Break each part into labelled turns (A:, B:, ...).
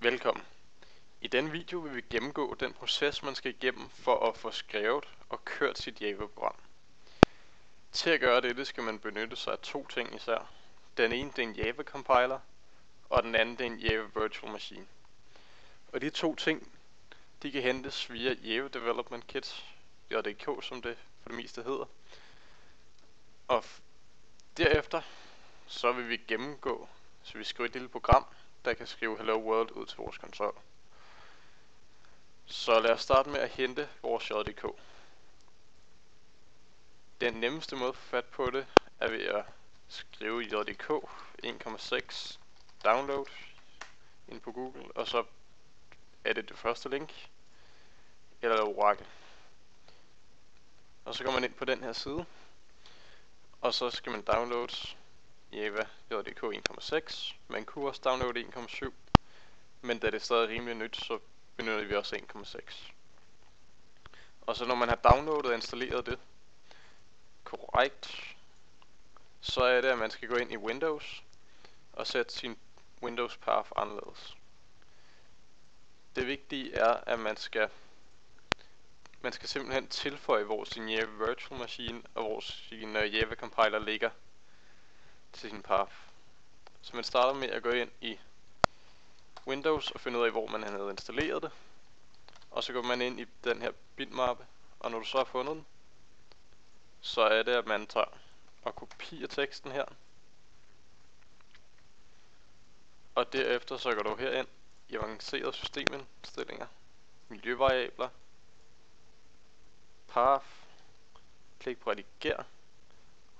A: Velkommen. I denne video vil vi gennemgå den proces, man skal igennem for at få skrevet og kørt sit Java-program. Til at gøre dette skal man benytte sig af to ting især. Den ene det er en Java-compiler, og den anden det er en Java Virtual Machine. Og de to ting, de kan hentes via Java Development Kit, JDK som det for det meste hedder. Og derefter så vil vi gennemgå, så vi skriver et lille program, der kan skrive Hello World ud til vores konsol. Så lad os starte med at hente vores JDK. Den nemmeste måde at få fat på det er ved at skrive JDK 1.6 download ind på Google, og så er det første link, eller Oracle. Og så går man ind på den her side, og så skal man downloade Java JDK 1.6. Man kunne også downloade 1.7, men da det er stadig rimelig nyt, så benytter vi også 1.6. Og så når man har downloadet og installeret det korrekt, så er det, at man skal gå ind i Windows og sætte sin Windows path anderledes. Det vigtige er, at man skal simpelthen tilføje, hvor sin Java Virtual Machine og hvor sin Java Compiler ligger til sin path. Så man starter med at gå ind i Windows og finde ud af, hvor man havde installeret det. Og så går man ind i den her bitmappe, og når du så har fundet den, så er det, at man tager og kopierer teksten her. Og derefter så går du herind i avancerede systemindstillinger, miljøvariabler, path, klik på redigere,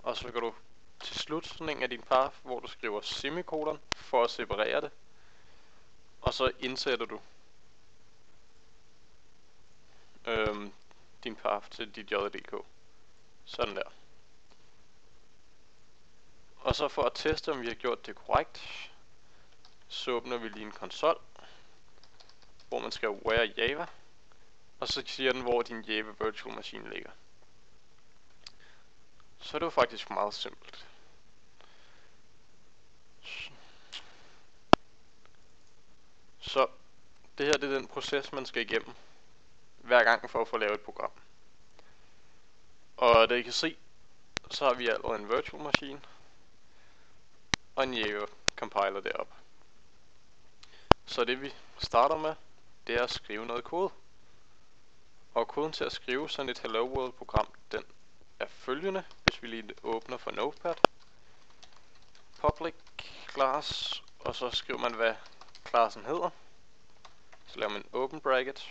A: og så går du til slutningen af din path, hvor du skriver semikolon for at separere det, og så indsætter du din path til dit JDK. Sådan der. Og så for at teste, om vi har gjort det korrekt, så åbner vi lige en konsol, hvor man skal where Java, og så siger den, hvor din Java Virtual Machine ligger. Så er det jo faktisk meget simpelt. Så det her det er den proces, man skal igennem hver gang for at få lavet et program. Og da I kan se, så har vi allerede en virtual machine og en Java compiler deroppe. Så det vi starter med, det er at skrive noget kode. Og koden til at skrive sådan et Hello World program, den er følgende, hvis vi lige åbner for Notepad. Public class, og så skriver man hvad klassen hedder. Så laver man open bracket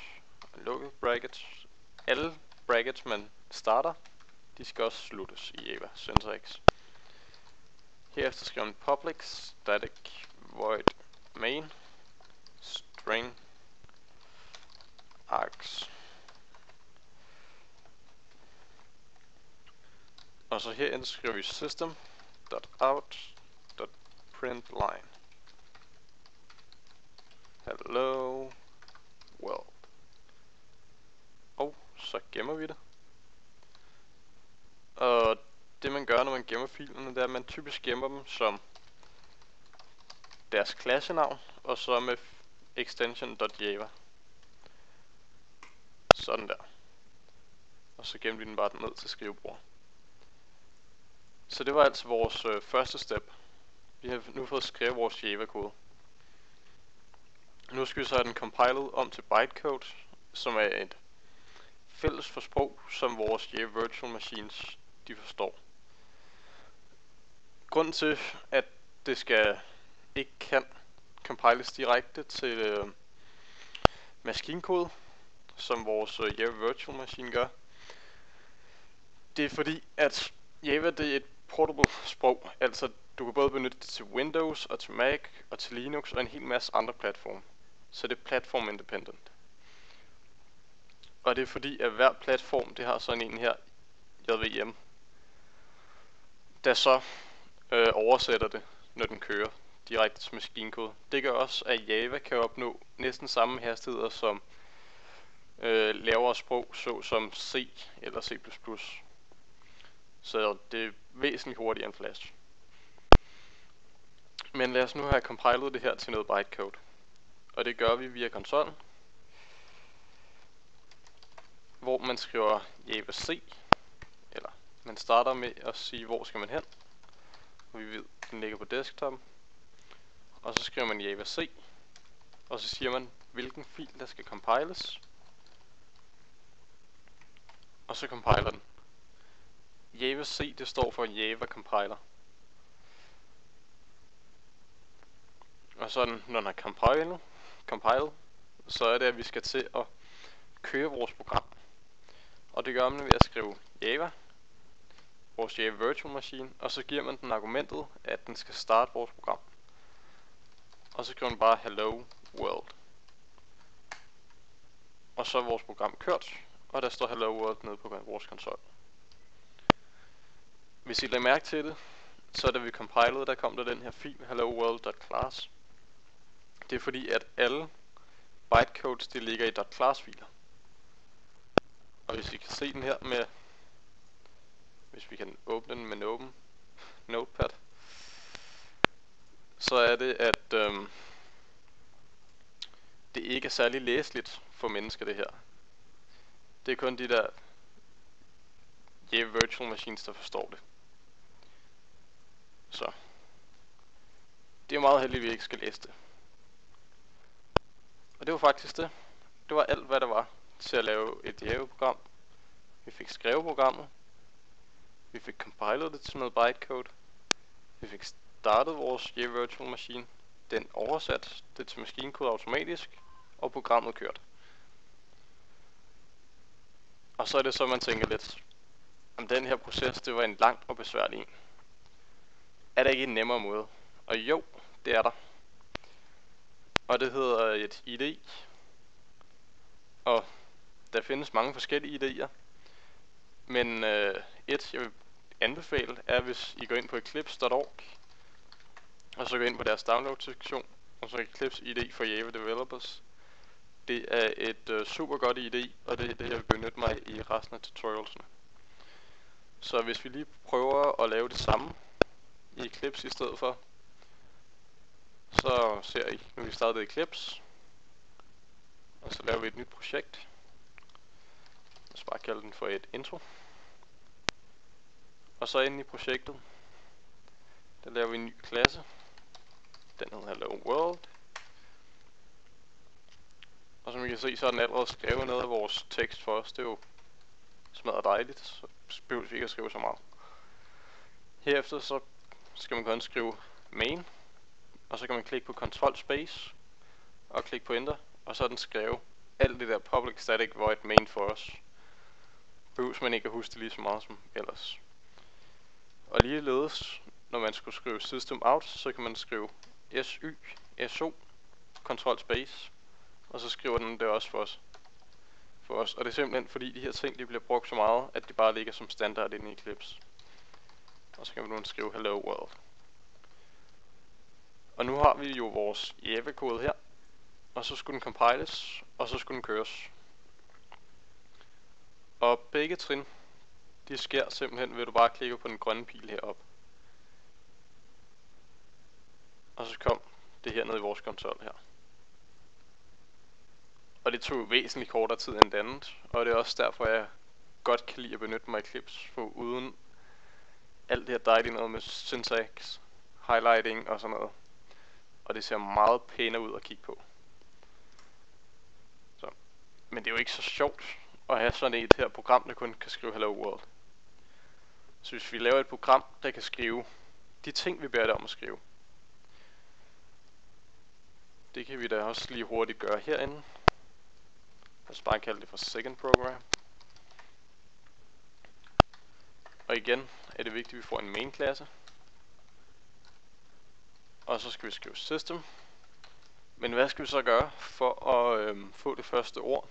A: og lukket bracket. Alle brackets man starter, de skal også sluttes i Java syntax. Herefter skriver man public static void main string args. Og så herinde skriver vi system.out.println hello world. Og så gemmer vi det. Og det man gør, når man gemmer filerne, det er, at man typisk gemmer dem som deres klassenavn, og så med extension.java. Sådan der. Og så gemmer vi den bare ned til skrivebord. Så det var altså vores første step. Vi har nu fået skrevet vores Java-kode. Nu skal vi så have den compiled om til bytecode, som er et fælles for sprog, som vores Java Virtual Machines de forstår. Grunden til, at det ikke kan compiles direkte til maskinkode, som vores Java Virtual Machine gør, det er fordi, at Java det er et portable sprog, altså du kan både benytte det til Windows og til Mac og til Linux og en hel masse andre platforme. Så det er platform independent. Og det er fordi, at hver platform det har sådan en her JVM, der så oversætter det, når den kører direkte til maskinkode. Det gør også, at Java kan opnå næsten samme hastigheder som lavere sprog, såsom C eller C++. Så det er væsentligt hurtigere end Flash. Men lad os nu have compiled det her til noget bytecode. Og det gør vi via konsollen, hvor man skriver Java C, eller man starter med at sige, hvor skal man hen, og vi ved, den ligger på desktopen, og så skriver man Java C, og så siger man, hvilken fil der skal compiles, og så compiler den. Java C, det står for Java Compiler. Og så når den er compiled, så er det, at vi skal til at køre vores program. Og det gør man ved at skrive Java, vores Java Virtual Machine, og så giver man den argumentet, at den skal starte vores program. Og så skriver man bare Hello World. Og så er vores program kørt, og der står Hello World nede på vores konsol. Hvis I lader mærke til det, så da vi compilede, der kom der den her fil helloworld.class. Det er fordi, at alle bytecodes, de ligger i .class-filer. Og hvis I kan se den her med, hvis vi kan åbne den med en notepad, så er det, at det ikke er særlig læseligt for mennesker, det her. Det er kun de der Java Virtual Machines, der forstår det. Så det er meget heldigt, at vi ikke skal læse det. Og det var faktisk det. Det var alt, hvad der var til at lave et Java-program. Vi fik skrevet programmet. Vi fik compilet det til noget bytecode. Vi fik startet vores Java Virtual Machine. Den oversat det til maskinkode automatisk, og programmet kørte. Og så er det så, man tænker lidt, om den her proces, det var en lang og besværlig en. Er der ikke en nemmere måde? Og jo, det er der. Og det hedder et IDE. Og der findes mange forskellige IDE'er. Men jeg vil anbefale, er hvis I går ind på eclipse.org, og så går ind på deres download-sektion, og så Eclipse IDE for Java Developers. Det er et super godt IDE, og det er det, jeg vil benytte mig i resten af tutorialsene. Så hvis vi lige prøver at lave det samme i Eclipse i stedet for, så ser I, nu vi startede Eclipse, og så laver vi et nyt projekt. Lad os bare kalde den for et intro. Og så inde i projektet, der laver vi en ny klasse. Den hedder Hello World. Og som I kan se, så er den allerede skrevet noget af vores tekst for os. Det er jo smadret dejligt, så behøver vi ikke at skrive så meget. Herefter så skal man kun skrive main, og så kan man klikke på Control Space og klikke på Enter, og så er den skrevet alt det der public static void main for os. Behøver man ikke at huske det lige så meget som ellers. Og ligeledes, når man skulle skrive system out, så kan man skrive SO Control Space, og så skriver den det også for os. Og det er simpelthen fordi de her ting, de bliver brugt så meget, at de bare ligger som standard inde i Eclipse. Og så kan man nu skrive Hello World. Og nu har vi jo vores Java-kode her, og så skulle den compiles, og så skulle den køres. Og begge trin, de sker simpelthen ved at du bare klikker på den grønne pil heroppe. Og så kom det her ned i vores konsol her. Og det tog væsentligt kortere tid end det andet, og det er også derfor, jeg godt kan lide at benytte mig af Eclipse, for uden alt det her dejlige noget med syntax, highlighting og sådan noget. Og det ser meget pænere ud at kigge på. Så. Men det er jo ikke så sjovt at have sådan et her program, der kun kan skrive Hello World. Så hvis vi laver et program, der kan skrive de ting, vi beder det om at skrive, det kan vi da også lige hurtigt gøre herinde. Lad os bare kalde det for second program. Og igen er det vigtigt, at vi får en main klasse. Og så skal vi skrive system. Men hvad skal vi så gøre for at få det første ord?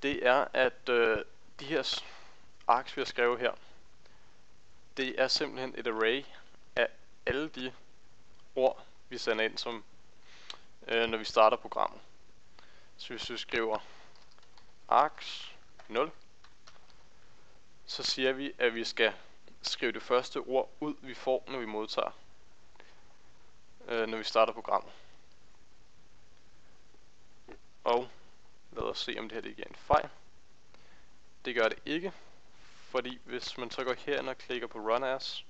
A: Det er, at de her arks, vi har skrevet her, det er simpelthen et array af alle de ord, vi sender ind, som når vi starter programmet. Så hvis vi skriver arks 0, så siger vi, at vi skal skrive det første ord ud, vi får, når vi modtager, når vi starter programmet. Og lad os se om det her det giver en fejl. Det gør det ikke, fordi hvis man så går herind og klikker på Run As,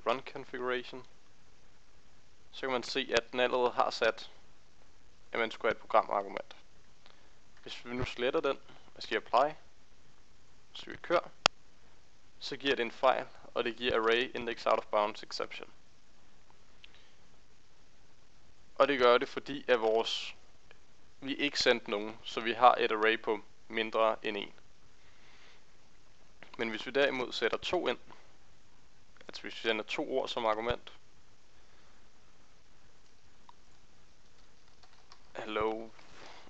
A: Run Configuration, så kan man se, at den allerede har sat, at man skulle have et programargument. Hvis vi nu sletter den og siger apply, så vi kører, så giver det en fejl, og det giver array index out of bounds exception. Og det gør det, fordi at vi ikke sendt nogen, så vi har et array på mindre end 1. Men hvis vi derimod sætter 2 ind, altså hvis vi sender 2 ord som argument, hello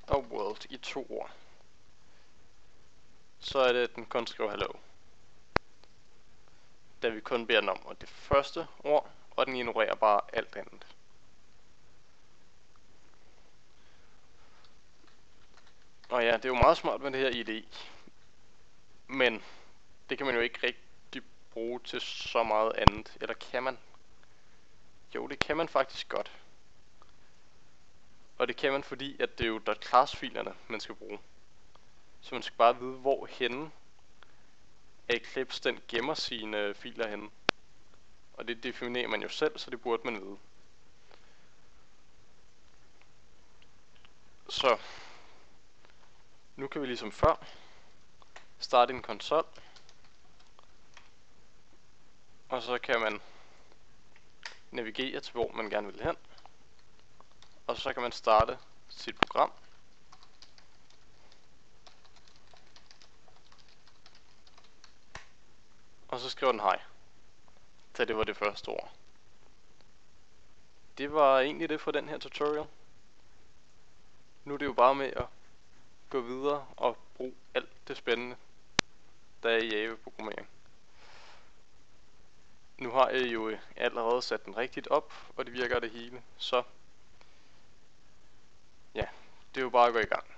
A: og world i 2 ord, så er det, at den kun skriver hello. Da vi kun beder den om og det første ord, og den ignorerer bare alt andet. Og ja, det er jo meget smart med det her IDE, men det kan man jo ikke rigtig bruge til så meget andet, eller kan man? Jo, det kan man faktisk godt. Og det kan man, fordi at det er jo .class-filerne, man skal bruge. Så man skal bare vide, hvor henne Eclipse den gemmer sine filer henne. Og det definerer man jo selv, så det burde man vide. Så nu kan vi ligesom før starte en konsol, og så kan man navigere til hvor man gerne vil hen, og så kan man starte sit program. Og så skriver den hej, da det var det første ord. Det var egentlig det for den her tutorial. Nu er det jo bare med at gå videre og bruge alt det spændende, der er i Java-programmering. Nu har jeg jo allerede sat den rigtigt op, og det virker det hele, så ja, det er jo bare at gå i gang.